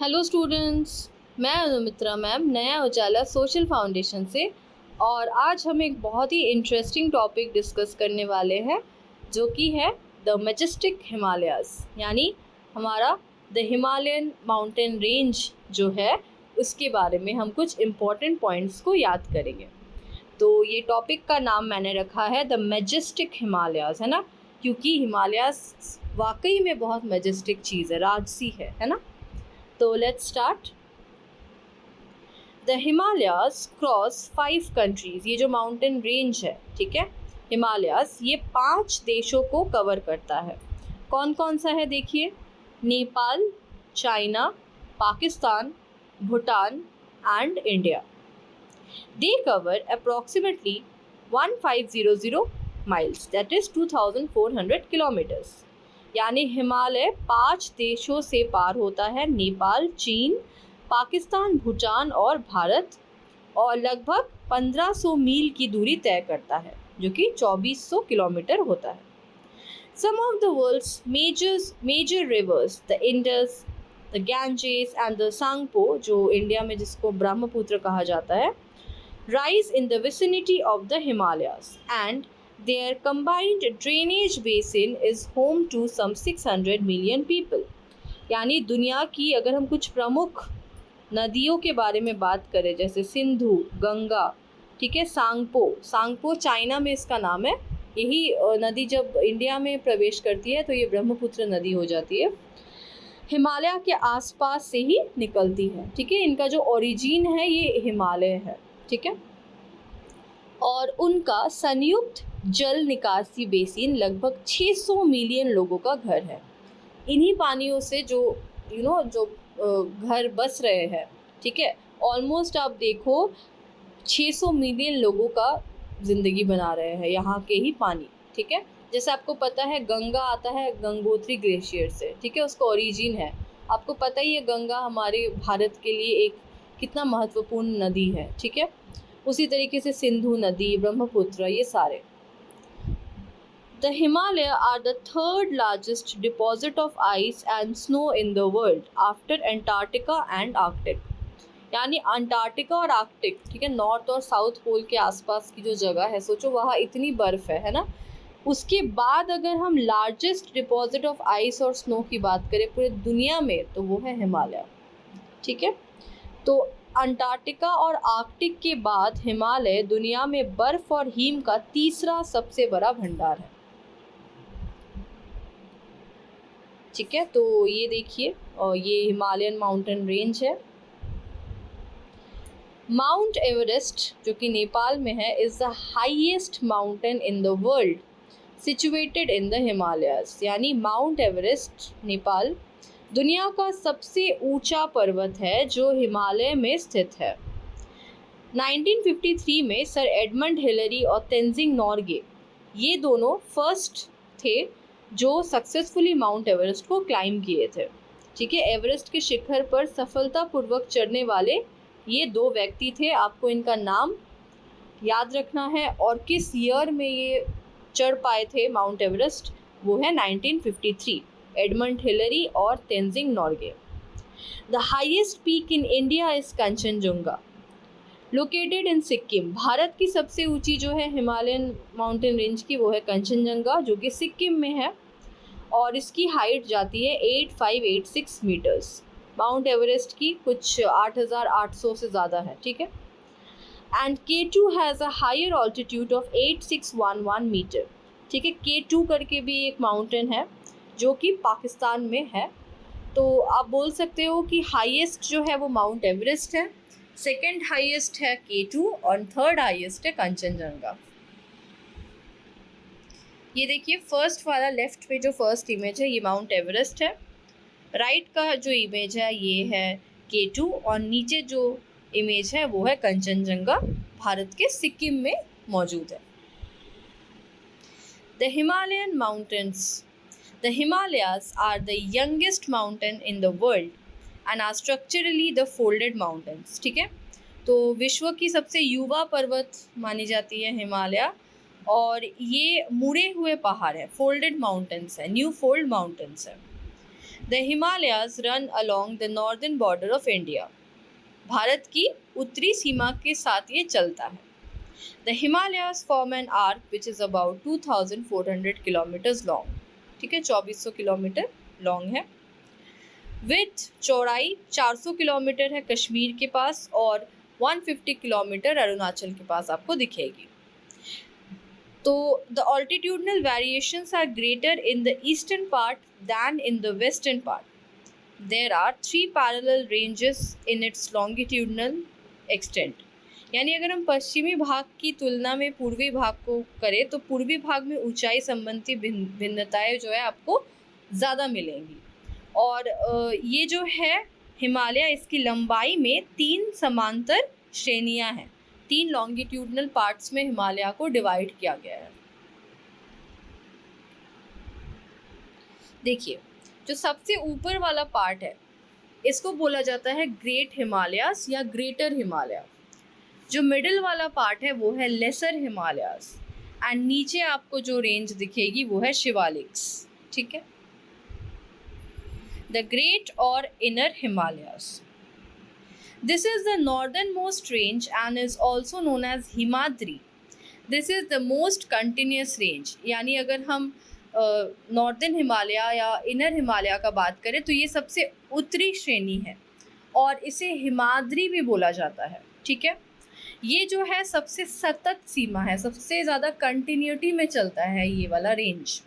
Hello students. मैं अनुमित्रा ma'am नया उजाला social foundation से। और आज हम एक बहुत ही इंटरेस्टिंग टॉपिक डिस्कस करने वाले हैं जो कि है द मैजेस्टिक हिमालयाज़, यानी हमारा द हिमालयन माउंटेन रेंज जो है उसके बारे में हम कुछ इम्पॉर्टेंट पॉइंट्स को याद करेंगे। तो ये टॉपिक का नाम मैंने रखा है द मैजेस्टिक हिमालयाज़, है ना, क्योंकि हिमालयाज़ वाकई में बहुत मैजेस्टिक चीज़ है, राजसी है ना। तो let's start. The Himalayas cross 5 countries. ये जो माउंटेन रेंज है, ठीक है, हिमालयाज, ये 5 देशों को कवर करता है। कौन कौन सा है देखिए, Nepal, China, Pakistan, Bhutan and India. They cover approximately 1500 miles, that is 2400 kilometres. यानी हिमालय 5 देशों से पार होता है, नेपाल, चीन, पाकिस्तान, भूटान और भारत, और लगभग 1500 मील की दूरी तय करता है जो कि 2400 किलोमीटर होता है। Some of the world's major rivers, the Indus, the Ganges and the Tsangpo, जो इंडिया में जिसको ब्रह्मपुत्र कहा जाता है, rise in the vicinity of the Himalayas, and their combined drainage basin is home to some 600 million people। यानी दुनिया की अगर हम कुछ प्रमुख नदियों के बारे में बात करें, जैसे सिंधु, गंगा, ठीक है, सांगपो चाइना में इसका नाम है। यही नदी जब इंडिया में प्रवेश करती है तो ये ब्रह्मपुत्र नदी हो जाती है। हिमालय के आसपास से ही निकलती है, ठीक है। इनका जो ओरिजिन है ये हिमालय है, ठीक है। और उनका संयुक्त जल निकासी बेसिन लगभग 600 मिलियन लोगों का घर है। इन्हीं पानियों से जो जो घर बस रहे हैं, ठीक है, ऑलमोस्ट आप देखो 600 मिलियन लोगों का ज़िंदगी बना रहे हैं यहाँ के ही पानी, ठीक है। जैसे आपको पता है गंगा आता है गंगोत्री ग्लेशियर से, ठीक है, उसका ओरिजिन है। आपको पता ही है गंगा हमारे भारत के लिए एक कितना महत्वपूर्ण नदी है, ठीक है। उसी तरीके से सिंधु नदी, ब्रह्मपुत्र, ये सारे। The Himalaya are the third largest deposit of ice and snow in the world after Antarctica and Arctic। यानी अंटार्कटिका और आर्कटिक, ठीक है, नॉर्थ और साउथ पोल के आसपास की जो जगह है, सोचो वहाँ इतनी बर्फ़ है ना। उसके बाद अगर हम लार्जेस्ट डिपॉजिट ऑफ आइस और स्नो की बात करें पूरे दुनिया में तो वो है हिमालय, ठीक है। तो अंटार्कटिका और आर्कटिक के बाद हिमालय दुनिया में बर्फ और हिम का तीसरा सबसे बड़ा भंडार है, ठीक है। तो ये देखिए, और ये हिमालयन माउंटेन रेंज है। माउंट एवरेस्ट जो कि नेपाल में है is the highest mountain in the world situated in the Himalayas. यानी माउंट एवरेस्ट नेपाल दुनिया का सबसे ऊंचा पर्वत है जो हिमालय में स्थित है। 1953 में सर एडमंड हिलरी और तेंजिंग नॉर्गे, ये दोनों फर्स्ट थे जो सक्सेसफुली माउंट एवरेस्ट को क्लाइम किए थे, ठीक है। एवरेस्ट के शिखर पर सफलतापूर्वक चढ़ने वाले ये 2 व्यक्ति थे। आपको इनका नाम याद रखना है, और किस ईयर में ये चढ़ पाए थे माउंट एवरेस्ट, वो है 1953, एडमंड हिलरी और Tenzing Norgay. The highest peak in India is Kanchenjunga, located in Sikkim. Bharat की सबसे ऊंची जो है हिमालयन माउंटेन रेंज की वो है कंचनजंगा, जो कि सिक्किम में है, और इसकी हाइट जाती है 8586 मीटर्स। माउंट एवरेस्ट की कुछ 8800 से ज़्यादा है, ठीक है। And K2 has a higher altitude of 8611 metre, ठीक है। K2 करके भी एक माउंटेन है जो कि पाकिस्तान में है। तो आप बोल सकते हो कि हाईएस्ट जो है वो माउंट एवरेस्ट है, सेकंड हाईएस्ट है K2 और थर्ड हाईएस्ट है कंचनजंगा। ये देखिए फर्स्ट वाला लेफ्ट पे जो फर्स्ट इमेज है ये माउंट एवरेस्ट है, राइट का जो इमेज है ये है K2, और नीचे जो इमेज है वो है कंचनजंगा, भारत के सिक्किम में मौजूद है। The Himalayan mountains, the Himalayas are the youngest mountain in the world and are structurally the folded mountains, ठीक है। तो विश्व की सबसे युवा पर्वत मानी जाती है हिमालय, और ये मुड़े हुए पहाड़ है, फोल्डेड माउंटेन्स है, न्यू फोल्ड माउंटेन्स है। The Himalayas run along the northern border of India. Bharat की उत्तरी सीमा के साथ ये चलता है। The Himalayas form an arc which is about 2400 kilometres long. ठीक है, 2400 किलोमीटर लॉन्ग है। विथ चौड़ाई 400 किलोमीटर है कश्मीर के पास और 150 किलोमीटर अरुणाचल के पास आपको दिखेगी। तो the altitudinal variations are greater in the eastern part than in the western part. There are 3 parallel ranges in its longitudinal extent. यानी अगर हम पश्चिमी भाग की तुलना में पूर्वी भाग को करें तो पूर्वी भाग में ऊंचाई संबंधी भिन्नताएं जो है आपको ज़्यादा मिलेंगी। और ये जो है हिमालय, इसकी लंबाई में 3 समांतर श्रेणियां हैं। 3 लॉन्गिट्यूडनल पार्ट्स में हिमालय को डिवाइड किया गया है। देखिए, जो सबसे ऊपर वाला पार्ट है इसको बोला जाता है ग्रेट हिमालयास या ग्रेटर हिमालय। जो मिडिल वाला पार्ट है वो है लेसर हिमालयास एंड नीचे आपको जो रेंज दिखेगी वो है शिवालिक्स। ठीक है, the Great or Inner Himalayas. This is the northernmost range and is also known as Himadri. This is the most continuous range. यानी अगर हम नॉर्दर्न हिमालय या इनर हिमालय का बात करें तो ये सबसे उत्तरी श्रेणी है और इसे हिमाद्री भी बोला जाता है। ठीक है, ये जो है सबसे सतत सीमा है, सबसे ज़्यादा कंटिन्यूटी में चलता है ये वाला range.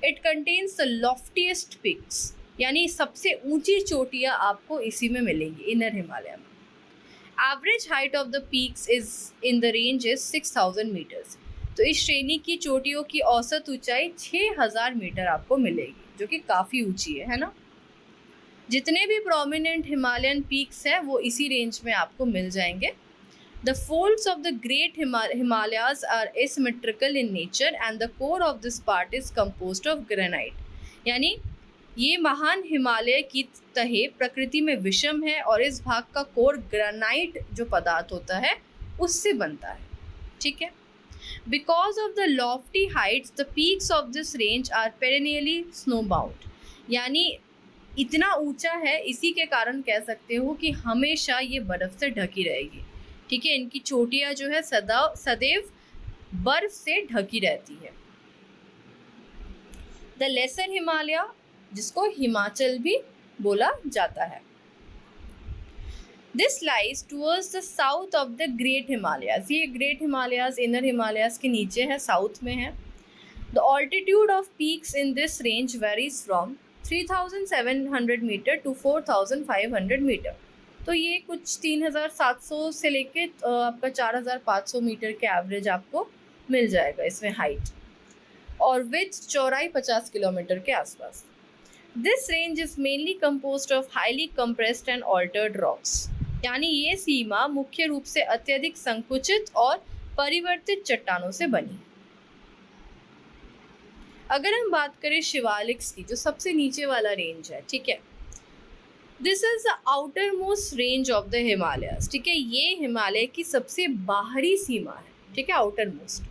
It contains the loftiest peaks, यानी सबसे ऊंची चोटियां आपको इसी में मिलेंगी इनर हिमालय में। Average height of the peaks is in the range is 6000 metres. तो इस श्रेणी की चोटियों की औसत ऊंचाई 6000 मीटर आपको मिलेगी, जो कि काफ़ी ऊंची है ना। जितने भी प्रोमिनेंट हिमालयन पीक्स हैं वो इसी रेंज में आपको मिल जाएंगे। The folds of the great Himalayas are asymmetrical in nature and the core of this part is composed of granite. यानी ये महान हिमालय की तहे प्रकृति में विषम है और इस भाग का कोर ग्रेनाइट जो पदार्थ होता है उससे बनता है। ठीक है, because of the lofty heights the peaks of this range are perennially snow bound. यानी इतना ऊंचा है, इसी के कारण कह सकते हो कि हमेशा ये बर्फ से ढकी रहेगी। ठीक है, इनकी चोटियाँ जो है सदैव बर्फ से ढकी रहती है। द लेसर हिमालय, जिसको हिमाचल भी बोला जाता है, this lies towards the south of the great Himalayas. ये ग्रेट हिमालयाज इनर हिमालयाज के नीचे है, साउथ में है। The altitude of peaks in this range varies from 3700 metre to 4500 metre. तो ये कुछ 3700 से लेके आपका 4500 मीटर के एवरेज आपको मिल जाएगा इसमें हाइट, और विथ चौड़ाई 50 किलोमीटर के आसपास। This range is mainly composed of highly compressed and altered rocks. यानी ये सीमा मुख्य रूप से अत्यधिक संकुचित और परिवर्तित चट्टानों से बनी। अगर हम बात करें शिवालिक्स की, जो सबसे नीचे वाला रेंज है, ठीक है, this is the outer most range of the Himalayas. ठीक है, ये हिमालय की सबसे बाहरी सीमा है। ठीक है, outer most.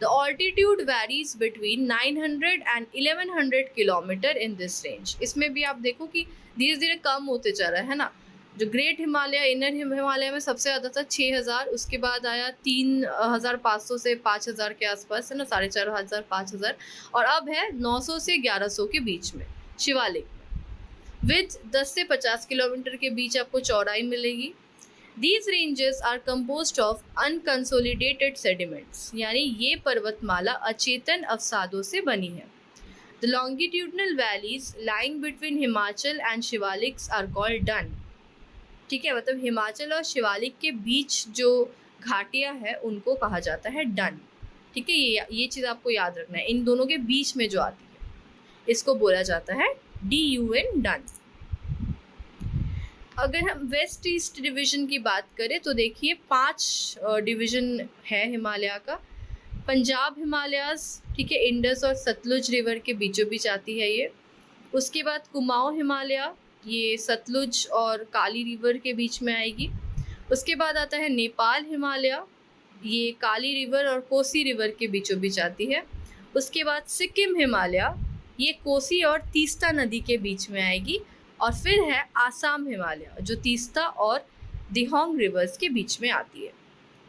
The altitude varies between 900 and 1100 kilometre in this range. इसमें भी आप देखो कि धीरे धीरे कम होते जा रहा है ना। जो ग्रेट हिमालय इनर हिमालय में सबसे ज़्यादा था 6000, उसके बाद आया 3500 से 5000 के आसपास है ना, 4500 5000, और अब है 900 से 1100 के बीच में शिवालिक में। विथ 10 से 50 किलोमीटर के बीच आपको चौड़ाई मिलेगी। These ranges are composed of unconsolidated sediments, यानी ये पर्वतमाला अचेतन अवसादों से बनी है। The longitudinal valleys lying between Himachal and Shivaliks are called dun। ठीक है, मतलब हिमाचल और शिवालिक के बीच जो घाटियाँ हैं उनको कहा जाता है डन। ठीक है, ये चीज़ आपको याद रखना है, इन दोनों के बीच में जो आती है इसको बोला जाता है DUN डन। अगर हम वेस्ट ईस्ट डिवीज़न की बात करें तो देखिए 5 डिवीज़न है हिमालय का। पंजाब हिमालयाज, ठीक है, इंडस और सतलुज रिवर के बीचों बीच आती है ये। उसके बाद कुमाऊँ हिमालय, ये सतलुज और काली रिवर के बीच में आएगी। उसके बाद आता है नेपाल हिमालय, ये काली रिवर और कोसी रिवर के बीचों बीच आती है। उसके बाद सिक्किम हिमालय, ये कोसी और तीस्ता नदी के बीच में आएगी। और फिर है आसाम हिमालय, जो तीस्ता और दिहोंग रिवर्स के बीच में आती है।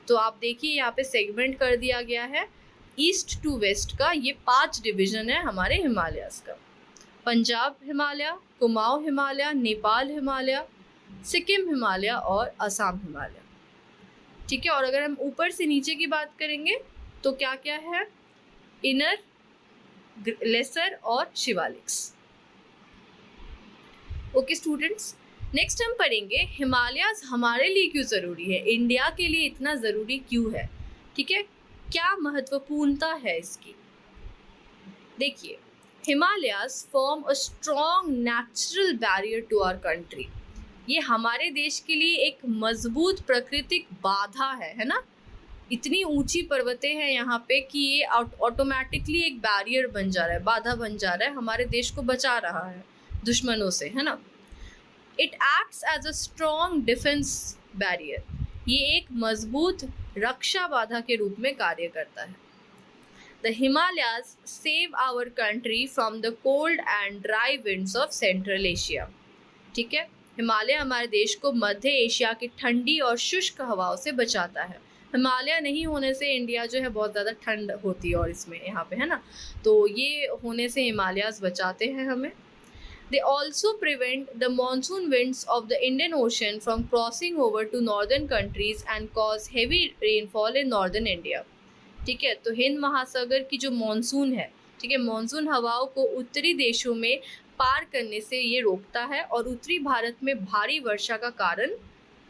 तो आप देखिए यहाँ पे सेगमेंट कर दिया गया है ईस्ट टू वेस्ट का। ये 5 डिवीजन है हमारे हिमालयस का। पंजाब हिमालय, कुमाऊं हिमालय, नेपाल हिमालय, सिक्किम हिमालय और असम हिमालय। ठीक है, और अगर हम ऊपर से नीचे की बात करेंगे तो क्या क्या है, इनर, लेसर और शिवालिक्स। ओके स्टूडेंट्स, नेक्स्ट हम पढ़ेंगे हिमालयाज हमारे लिए क्यों ज़रूरी है, इंडिया के लिए इतना ज़रूरी क्यों है। ठीक है, क्या महत्वपूर्णता है इसकी। देखिए, Himalayas form a strong natural barrier to our country. ये हमारे देश के लिए एक मजबूत प्राकृतिक बाधा है ना। इतनी ऊंची पर्वतें हैं यहाँ पे कि ये ऑटोमेटिकली एक बैरियर बन जा रहा है, बाधा बन जा रहा है, हमारे देश को बचा रहा है दुश्मनों से, है ना। It acts as a strong defence barrier. ये एक मजबूत रक्षा बाधा के रूप में कार्य करता है। The Himalayas save our country from the cold and dry winds of central Asia. ठीक है, हिमालय हमारे देश को मध्य एशिया की ठंडी और शुष्क हवाओं से बचाता है। हिमालय नहीं होने से इंडिया जो है बहुत ज़्यादा ठंड होती है, और इसमें यहाँ पे, है ना, तो ये होने से हिमालयाज बचाते हैं हमें। They also prevent the monsoon winds of the Indian Ocean from crossing over to northern countries and cause heavy rainfall in northern India. ठीक है, तो हिंद महासागर की जो मॉनसून है, ठीक है, मॉनसून हवाओं को उत्तरी देशों में पार करने से ये रोकता है और उत्तरी भारत में भारी वर्षा का कारण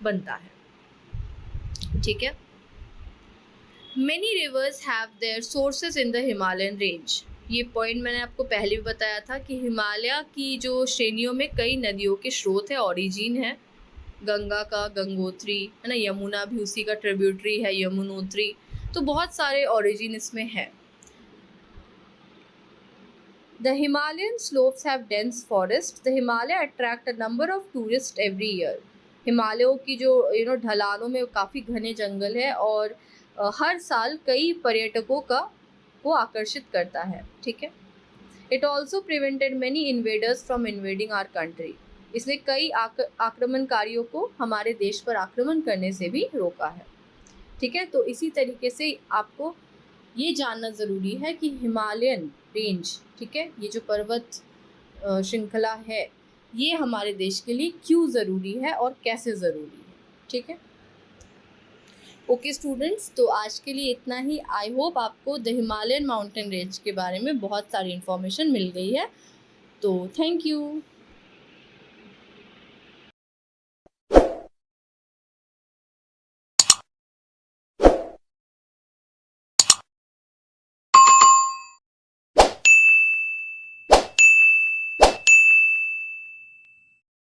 बनता है। ठीक है, Many rivers have their sources in the Himalayan range. ये पॉइंट मैंने आपको पहले भी बताया था कि हिमालय की जो श्रेणियों में कई नदियों के स्रोत है, ओरिजिन है। गंगा का गंगोत्री, है ना, यमुना भी उसी का ट्रिब्यूटरी है, यमुनोत्री। तो बहुत सारे ओरिजिन इसमें है। The Himalayan slopes have dense forests. The Himalaya attract a number of tourists every year. हिमालयों की जो ढलानों में काफ़ी घने जंगल है और हर साल कई पर्यटकों को आकर्षित करता है। ठीक है, it also prevented many invaders from invading our country. इसने कई आक्रमणकारियों को हमारे देश पर आक्रमण करने से भी रोका है। ठीक है, तो इसी तरीके से आपको ये जानना ज़रूरी है कि हिमालयन रेंज, ठीक है, ये जो पर्वत श्रृंखला है, ये हमारे देश के लिए क्यों ज़रूरी है और कैसे ज़रूरी है। ठीक है, ओके स्टूडेंट्स, तो आज के लिए इतना ही। आई होप आपको द हिमालयन माउंटेन रेंज के बारे में बहुत सारी इन्फॉर्मेशन मिल गई है। तो थैंक यू।